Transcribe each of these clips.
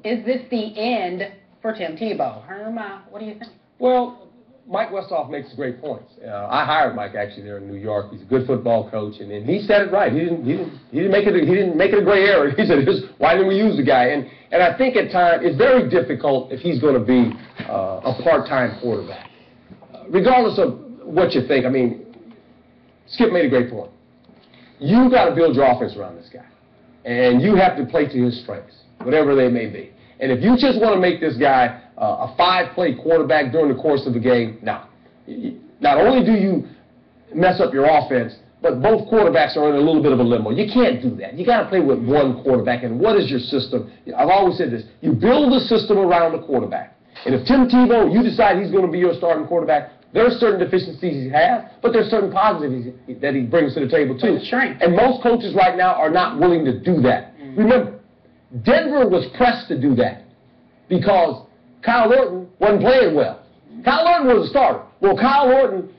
Is this the end for Tim Tebow? Herm, what do you think? Well, Mike Westhoff makes great points. I hired Mike actually there in New York. He's a good football coach, and he said it right. He didn't make it a gray area. He said, "Why didn't we use the guy?" And I think at times it's very difficult if he's going to be a part-time quarterback, regardless of what you think. I mean, Skip made a great point. You got to build your offense around this guy, and you have to play to his strengths, whatever they may be. And if you just want to make this guy a 5-play quarterback during the course of the game, no. Not only do you mess up your offense, but both quarterbacks are in a little bit of a limbo. You can't do that. You got to play with one quarterback. And what is your system? I've always said this. You build a system around the quarterback. And if Tim Tebow, you decide he's going to be your starting quarterback, there are certain deficiencies he has, but there's certain positives that he brings to the table too. And most coaches right now are not willing to do that. Remember, Denver was pressed to do that because Kyle Orton wasn't playing well. Kyle Orton was a starter. Well, Kyle Orton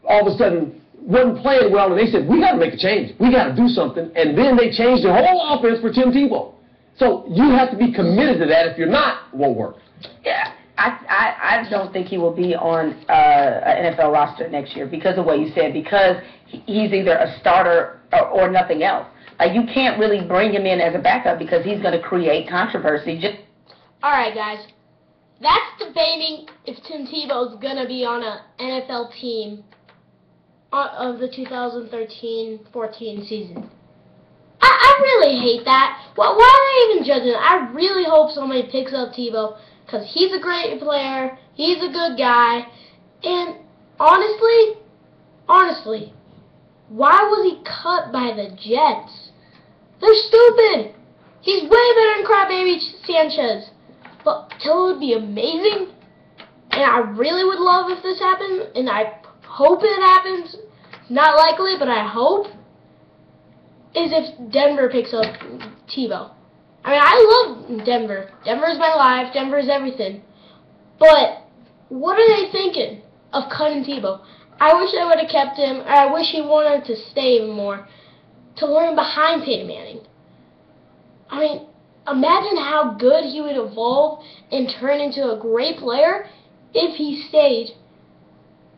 all of a sudden wasn't playing well, and they said, we got to make a change. We got to do something. And then they changed the whole offense for Tim Tebow. So you have to be committed to that. If you're not, it won't work. Yeah, I don't think he will be on an NFL roster next year because of what you said, because he's either a starter or nothing else. Like, you can't really bring him in as a backup because he's going to create controversy. All right, guys. That's debating if Tim Tebow's going to be on an NFL team of the 2013-14 season. I really hate that. Why are they even judging it? I really hope somebody picks up Tebow because he's a great player. He's a good guy. And honestly, why was he cut by the Jets? They're stupid. He's way better than Crybaby Sanchez. But Till would be amazing, and I really would love if this happened, and I hope it happens. Not likely, but I hope, is if Denver picks up Tebow. I mean, I love Denver. Denver's my life. Denver's everything. But what are they thinking of cutting Tebow? I wish they would have kept him, or I wish he wanted to stay even more to learn behind Peyton Manning. I mean, imagine how good he would evolve and turn into a great player if he stayed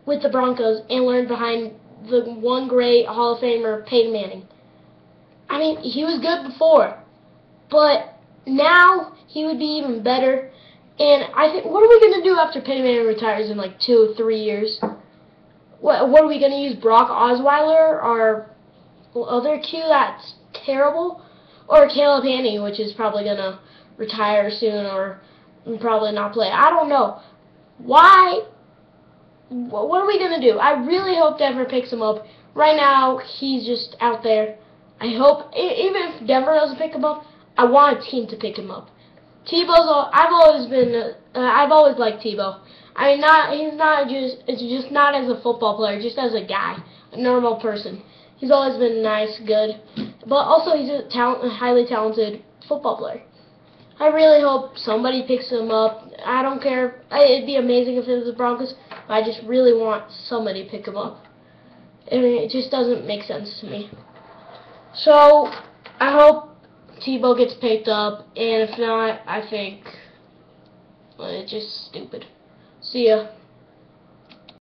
with the Broncos and learned behind the one great Hall of Famer, Peyton Manning. I mean, he was good before, but now he would be even better. And I think, what are we going to do after Peyton Manning retires in like 2 or 3 years? What are we going to use, Brock Osweiler or other Q that's terrible? Or Caleb Haney, which is probably going to retire soon or probably not play. I don't know. Why? What are we going to do? I really hope Denver picks him up. Right now, he's just out there. I hope, even if Denver doesn't pick him up, I want a team to pick him up. I've always liked Tebow. I mean, it's just not as a football player, just as a guy, a normal person. He's always been nice, good, but also he's a highly talented football player. I really hope somebody picks him up. I don't care. It'd be amazing if it was the Broncos, but I just really want somebody to pick him up. I mean, it just doesn't make sense to me. So, I hope Tebow gets picked up, and if not, I think it's just stupid. See ya.